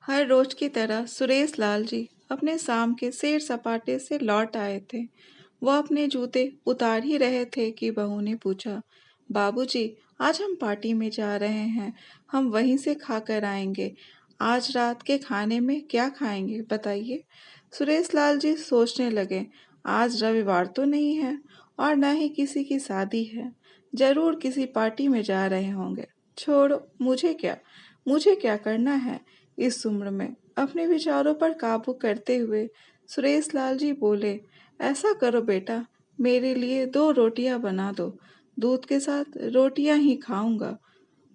हर रोज की तरह सुरेश लाल जी अपने शाम के सैर सपाटे से लौट आए थे। वह अपने जूते उतार ही रहे थे कि बहू ने पूछा, बाबूजी, आज हम पार्टी में जा रहे हैं, हम वहीं से खाकर आएंगे। आज रात के खाने में क्या खाएंगे बताइए। सुरेश लाल जी सोचने लगे, आज रविवार तो नहीं है और न ही किसी की शादी है, जरूर किसी पार्टी में जा रहे होंगे। छोड़ो, मुझे क्या करना है। इस उम्र में अपने विचारों पर काबू करते हुए सुरेश लाल जी बोले, ऐसा करो बेटा, मेरे लिए 2 रोटियां बना दो, दूध के साथ रोटियां ही खाऊंगा।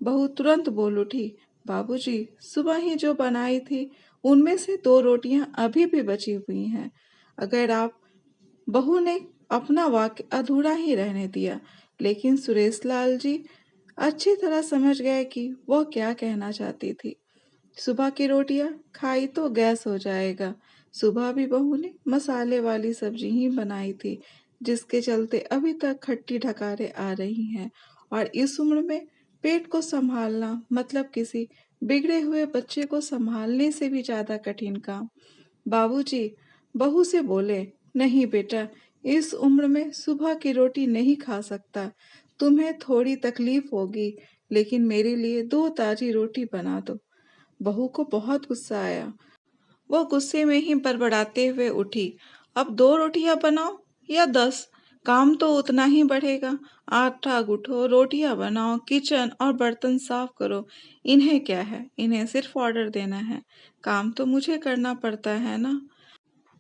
बहू तुरंत बोल उठी, बाबूजी, सुबह ही जो बनाई थी उनमें से 2 रोटियां अभी भी बची हुई हैं। अगर आप बहू ने अपना वाक्य अधूरा ही रहने दिया, लेकिन सुरेश लाल जी अच्छी तरह समझ गए कि वह क्या कहना चाहती थी। सुबह की रोटियां खाई तो गैस हो जाएगा। सुबह भी बहू ने मसाले वाली सब्जी ही बनाई थी, जिसके चलते अभी तक खट्टी ढकारें आ रही हैं। और इस उम्र में पेट को संभालना मतलब किसी बिगड़े हुए बच्चे को संभालने से भी ज्यादा कठिन काम। बाबूजी बहू से बोले, नहीं बेटा, इस उम्र में सुबह की रोटी नहीं खा सकता। तुम्हें थोड़ी तकलीफ होगी, लेकिन मेरे लिए 2 ताजी रोटी बना दो। बहू को बहुत गुस्सा आया। वो गुस्से में ही बड़बड़ाते हुए उठी, अब 2 रोटियां बनाओ या 10, काम तो उतना ही बढ़ेगा। आटा गूंथो, रोटियां बनाओ, किचन और बर्तन साफ करो। इन्हें क्या है, इन्हें सिर्फ ऑर्डर देना है, काम तो मुझे करना पड़ता है ना।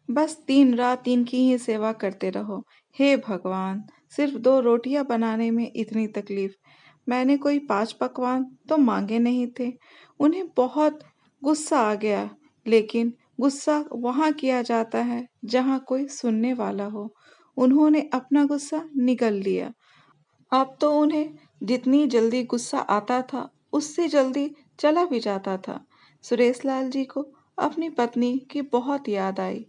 बस दिन रात इनकी ही सेवा करते रहो। हे भगवान, सिर्फ 2 रोटियां बनाने में इतनी तकलीफ। मैंने कोई 5 पकवान तो मांगे नहीं थे। उन्हें बहुत गुस्सा आ गया, लेकिन गुस्सा वहाँ किया जाता है जहाँ कोई सुनने वाला हो। उन्होंने अपना गुस्सा निगल लिया। अब तो उन्हें जितनी जल्दी गुस्सा आता था, उससे जल्दी चला भी जाता था। सुरेश लाल जी को अपनी पत्नी की बहुत याद आई।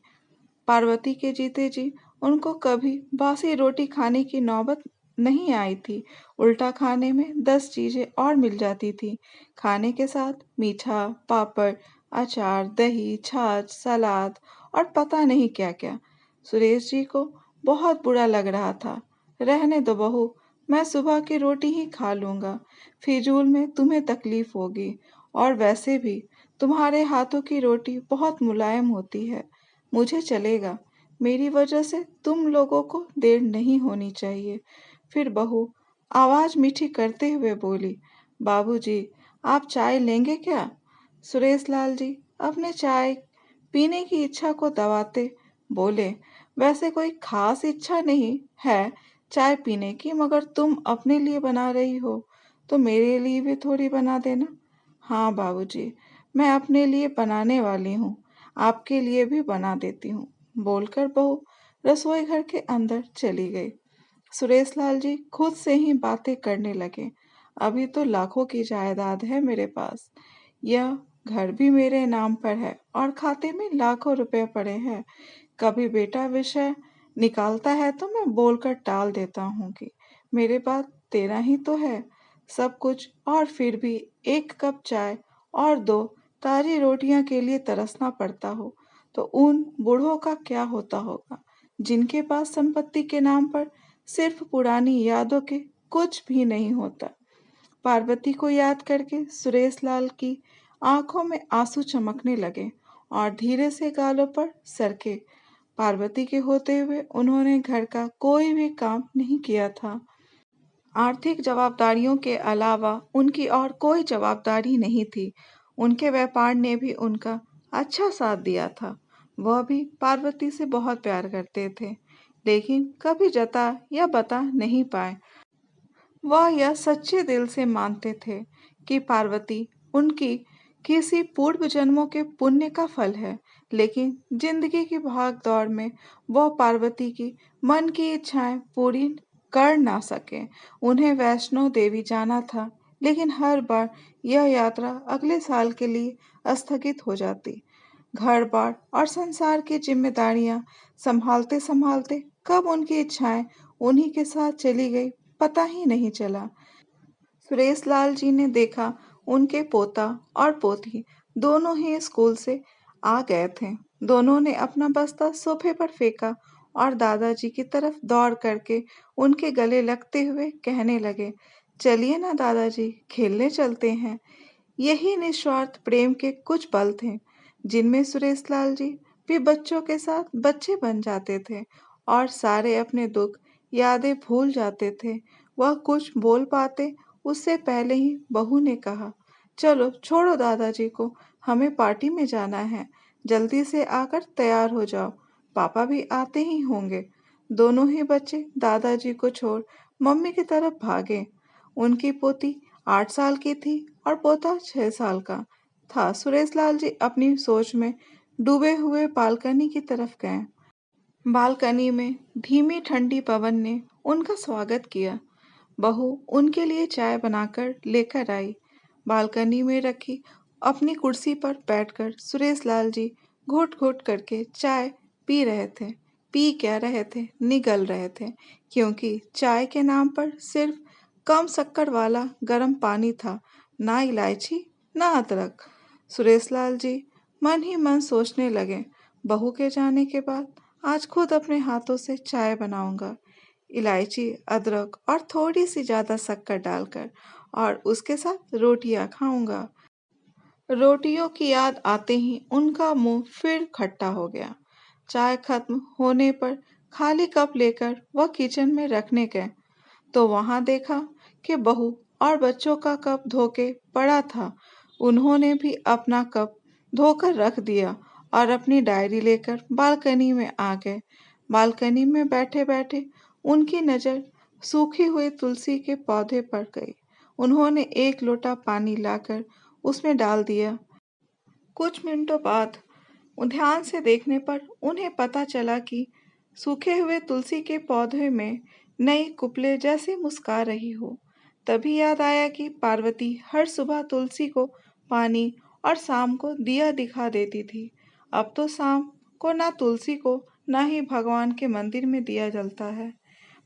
पार्वती के जीते जी उनको कभी बासी रोटी खाने की नौबत नहीं आई थी। उल्टा खाने में 10 चीजें और मिल जाती थी। खाने के साथ मीठा, पापड़, अचार, दही, छाछ, सलाद और पता नहीं क्या क्या। सुरेश जी को बहुत बुरा लग रहा था। रहने दो बहू, मैं सुबह की रोटी ही खा लूंगा। फिजूल में तुम्हें तकलीफ होगी, और वैसे भी तुम्हारे हाथों की रोटी बहुत मुलायम होती है। मुझे चलेगा, मेरी वजह से तुम लोगों को देर नहीं होनी चाहिए। फिर बहू आवाज मीठी करते हुए बोली, बाबूजी, आप चाय लेंगे क्या। सुरेश लाल जी अपने चाय पीने की इच्छा को दबाते बोले, वैसे कोई खास इच्छा नहीं है चाय पीने की, मगर तुम अपने लिए बना रही हो तो मेरे लिए भी थोड़ी बना देना। हाँ बाबूजी, मैं अपने लिए बनाने वाली हूँ, आपके लिए भी बना देती हूँ, बोलकर बहू रसोई घर के अंदर चली गई। सुरेश लाल जी खुद से ही बातें करने लगे, अभी तो लाखों की जायदाद है मेरे पास। यह घर भी मेरे नाम पर है और खाते में लाखों रुपए पड़े हैं। कभी बेटा विषय निकालता है तो मैं बोलकर टाल देता हूँ कि मेरे पास तेरा ही तो है सब कुछ, और फिर भी 1 कप चाय और 2 ताजी रोटियां के लिए तरसना पड़ता हो तो उन बूढ़ों का क्या होता होगा, जिनके पास संपत्ति के नाम पर सिर्फ पुरानी यादों के कुछ भी नहीं होता। पार्वती को याद करके सुरेश लाल की आंखों में आंसू चमकने लगे और धीरे से गालों पर सरके। पार्वती के होते हुए उन्होंने घर का कोई भी काम नहीं किया था। आर्थिक जवाबदारियों के अलावा उनकी और कोई जवाबदारी नहीं थी। उनके व्यापार ने भी उनका अच्छा साथ दिया था। वह भी पार्वती से बहुत प्यार करते थे, लेकिन कभी जता या बता नहीं पाए। वह यह सच्चे दिल से मानते थे कि पार्वती उनकी किसी पूर्व जन्मों के पुण्य का फल है, लेकिन जिंदगी की भाग दौड़ में वह पार्वती की मन की इच्छाएं पूरी कर ना सके। उन्हें वैष्णो देवी जाना था, लेकिन हर बार यह यात्रा अगले साल के लिए स्थगित हो जाती। घर बार और संसार की जिम्मेदारियां संभालते संभालते कब उनकी इच्छाएं उन्हीं के साथ चली गई, पता ही नहीं चला। सुरेश लाल जी ने देखा उनके पोता और पोती दोनों ही स्कूल से आ गए थे। दोनों ने अपना बस्ता सोफे पर फेंका और दादाजी की तरफ दौड़ करके उनके गले लगते हुए कहने लगे, चलिए ना दादाजी, खेलने चलते हैं। यही निस्वार्थ प्रेम के कुछ पल थे, जिनमें सुरेश लाल जी भी बच्चों के साथ बच्चे बन जाते थे और सारे अपने दुख, यादें भूल जाते थे। वह कुछ बोल पाते उससे पहले ही बहू ने कहा, चलो छोड़ो दादाजी को, हमें पार्टी में जाना है। जल्दी से आकर तैयार हो जाओ, पापा भी आते ही होंगे। दोनों ही बच्चे दादाजी को छोड़ मम्मी की तरफ भागे। उनकी पोती 8 साल की थी और पोता 6 साल का था। सुरेश लाल जी अपनी सोच में डूबे हुए बालकनी की तरफ गए। बालकनी में धीमी ठंडी पवन ने उनका स्वागत किया। बहू उनके लिए चाय बनाकर लेकर आई। बालकनी में रखी अपनी कुर्सी पर बैठकर सुरेश लाल जी घुट घुट करके चाय पी रहे थे। पी क्या रहे थे, निगल रहे थे, क्योंकि चाय के नाम पर सिर्फ कम शक्कर वाला गर्म पानी था, ना इलायची ना अदरक। सुरेश लाल जी मन ही मन सोचने लगे, बहू के जाने के बाद आज खुद अपने हाथों से चाय बनाऊंगा, इलायची, अदरक और थोड़ी सी ज़्यादा शक्कर डालकर, और उसके साथ रोटियां खाऊंगा। रोटियों की याद आते ही उनका मुंह फिर खट्टा हो गया। चाय खत्म होने पर खाली कप लेकर वह किचन में रखने गए तो वहां देखा कि बहू और बच्चों का कप धोके पड़ा था। उन्होंने भी अपना कप धोकर रख दिया और अपनी डायरी लेकर बालकनी में आ गए। बालकनी में बैठे बैठे उनकी नज़र सूखी हुई तुलसी के पौधे पर गई। उन्होंने एक लोटा पानी लाकर उसमें डाल दिया। कुछ मिनटों बाद ध्यान से देखने पर उन्हें पता चला कि सूखे हुए तुलसी के पौधे में नई कुपले जैसे मुस्का रही हो। तभी याद आया कि पार्वती हर सुबह तुलसी को पानी और शाम को दिया दिखा देती थी। अब तो शाम को ना तुलसी को ना ही भगवान के मंदिर में दिया जलता है।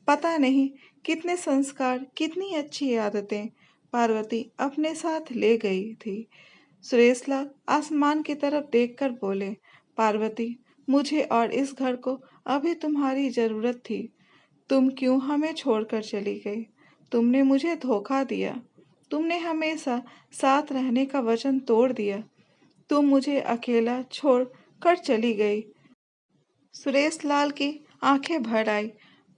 पता नहीं कितने संस्कार, कितनी अच्छी आदतें पार्वती अपने साथ ले गई थी। सुरेशलाल आसमान की तरफ देखकर बोले, पार्वती, मुझे और इस घर को अभी तुम्हारी जरूरत थी। तुम क्यों हमें छोड़कर चली गई? तुमने मुझे धोखा दिया। तुमने हमेशा साथ रहने का वचन तोड़ दिया। तुम मुझे अकेला छोड़ कर चली गई। सुरेश लाल की आंखें भर आई।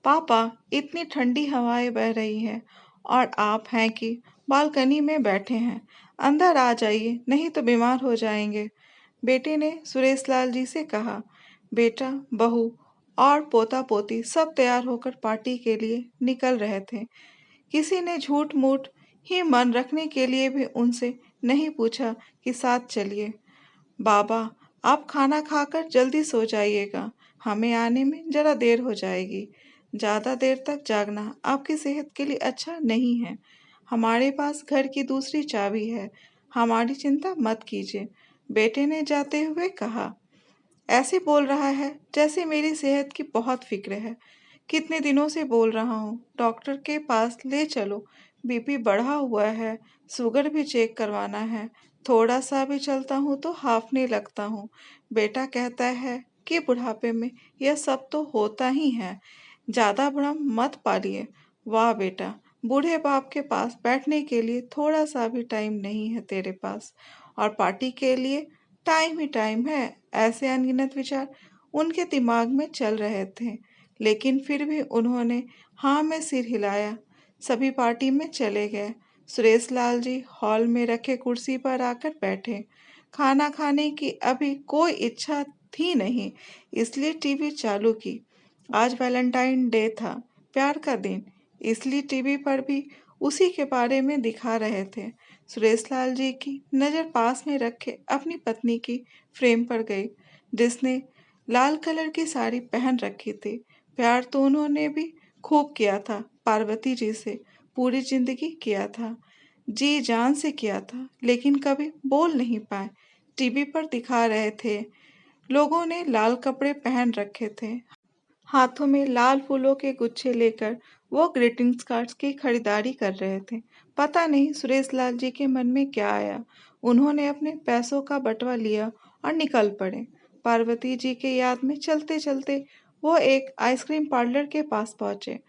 पापा, इतनी ठंडी हवाएं बह रही हैं और आप हैं कि बालकनी में बैठे हैं। अंदर आ जाइए, नहीं तो बीमार हो जाएंगे। बेटे ने सुरेश लाल जी से कहा। बेटा, बहू और पोता पोती सब तैयार होकर पार्टी के लिए निकल रहे थे। किसी ने झूठ मूठ ही मन रखने के लिए भी उनसे नहीं पूछा कि साथ चलिए। बाबा, आप खाना खाकर जल्दी सो जाइएगा, हमें आने में जरा देर हो जाएगी। ज़्यादा देर तक जागना आपकी सेहत के लिए अच्छा नहीं है। हमारे पास घर की दूसरी चाबी है, हमारी चिंता मत कीजिए, बेटे ने जाते हुए कहा। ऐसे बोल रहा है जैसे मेरी सेहत की बहुत फिक्र है। कितने दिनों से बोल रहा हूँ, डॉक्टर के पास ले चलो, बीपी बढ़ा हुआ है, शुगर भी चेक करवाना है। थोड़ा सा भी चलता हूँ तो हांफने लगता हूँ। बेटा कहता है कि बुढ़ापे में यह सब तो होता ही है, ज़्यादा भ्रम मत पालिए। वाह बेटा, बूढ़े बाप के पास बैठने के लिए थोड़ा सा भी टाइम नहीं है तेरे पास, और पार्टी के लिए टाइम ही टाइम है। ऐसे अनगिनत विचार उनके दिमाग में चल रहे थे, लेकिन फिर भी उन्होंने हाँ में सिर हिलाया। सभी पार्टी में चले गए। सुरेश लाल जी हॉल में रखे कुर्सी पर आकर बैठे। खाना खाने की अभी कोई इच्छा थी नहीं, इसलिए टीवी चालू की। आज वैलेंटाइन डे था, प्यार का दिन, इसलिए टीवी पर भी उसी के बारे में दिखा रहे थे। सुरेश लाल जी की नज़र पास में रखे अपनी पत्नी की फ्रेम पर गई, जिसने लाल कलर की साड़ी पहन रखी थी। प्यार तो उन्होंने भी खूब किया था, पार्वती जी से पूरी जिंदगी किया था, जी जान से किया था, लेकिन कभी बोल नहीं पाए। टीवी पर दिखा रहे थे, लोगों ने लाल कपड़े पहन रखे थे, हाथों में लाल फूलों के गुच्छे लेकर वो ग्रीटिंग्स कार्ड्स की खरीदारी कर रहे थे। पता नहीं सुरेश लाल जी के मन में क्या आया, उन्होंने अपने पैसों का बटवा लिया और निकल पड़े। पार्वती जी के याद में चलते चलते वो एक आइसक्रीम पार्लर के पास पहुंचे।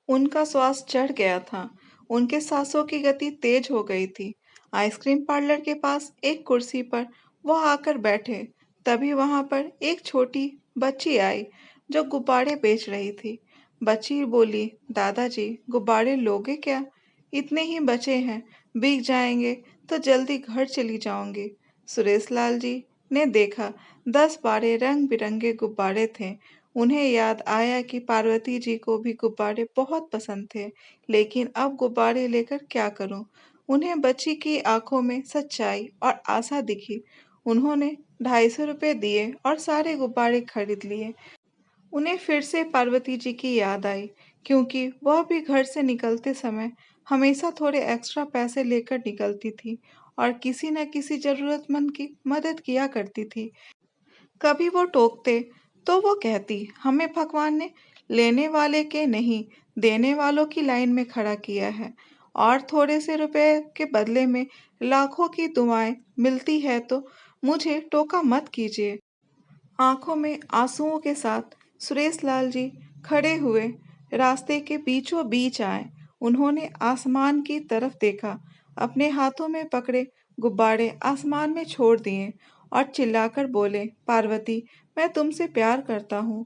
उनका श्वास चढ़ गया था। उनके सांसों की गति तेज हो गई थी। आइसक्रीम पार्लर के पास एक कुर्सी पर वो आकर बैठे। तभी वहां पर एक छोटी बच्ची आई जो गुब्बारे बेच रही थी। बच्ची बोली, दादाजी गुब्बारे लोगे क्या? इतने ही बचे हैं, बिक जाएंगे तो जल्दी घर चली जाऊंगी। सुरेश लाल जी ने देखा 10-12 रंग बिरंगे गुब्बारे थे। उन्हें याद आया कि पार्वती जी को भी गुब्बारे बहुत पसंद थे, लेकिन अब गुब्बारे लेकर क्या करूं? उन्हें बच्ची की आंखों में सच्चाई और आशा दिखी। उन्होंने 250 रुपये दिए और सारे गुब्बारे खरीद लिए। उन्हें फिर से पार्वती जी की याद आई, क्योंकि वह भी घर से निकलते समय हमेशा थोड़े एक्स्ट्रा पैसे लेकर निकलती थी और किसी न किसी जरूरतमंद की मदद किया करती थी। कभी वो टोकते तो वो कहती, हमें भगवान ने लेने वाले के नहीं, देने वालों की लाइन में खड़ा किया है, और थोड़े से रुपए के बदले में लाखों की दुआएं मिलती है तो मुझे टोका मत कीजिए। आंखों में आंसुओं के साथ सुरेश लाल जी खड़े हुए रास्ते के बीचों बीच आए। उन्होंने आसमान की तरफ देखा, अपने हाथों में पकड़े गुब्बारे आसमान में छोड़ दिए और चिल्लाकर बोले, पार्वती, मैं तुमसे प्यार करता हूँ।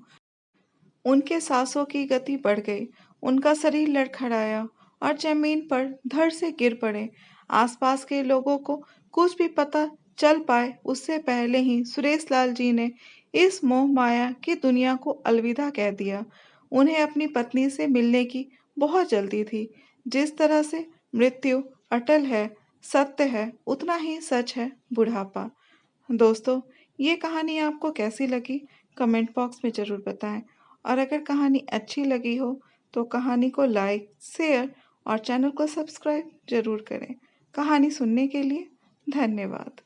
उनके सांसों की गति बढ़ गई, उनका शरीर लड़खड़ाया और जमीन पर धड़ से गिर पड़े। आसपास के लोगों को कुछ भी पता चल पाए उससे पहले ही सुरेश लाल जी ने इस मोह माया की दुनिया को अलविदा कह दिया। उन्हें अपनी पत्नी से मिलने की बहुत जल्दी थी। जिस तरह से मृत्यु अटल है, सत्य है, उतना ही सच है बुढ़ापा। दोस्तों, ये कहानी आपको कैसी लगी? कमेंट बॉक्स में ज़रूर बताएं। और अगर कहानी अच्छी लगी हो तो कहानी को लाइक, शेयर और चैनल को सब्सक्राइब ज़रूर करें। कहानी सुनने के लिए धन्यवाद।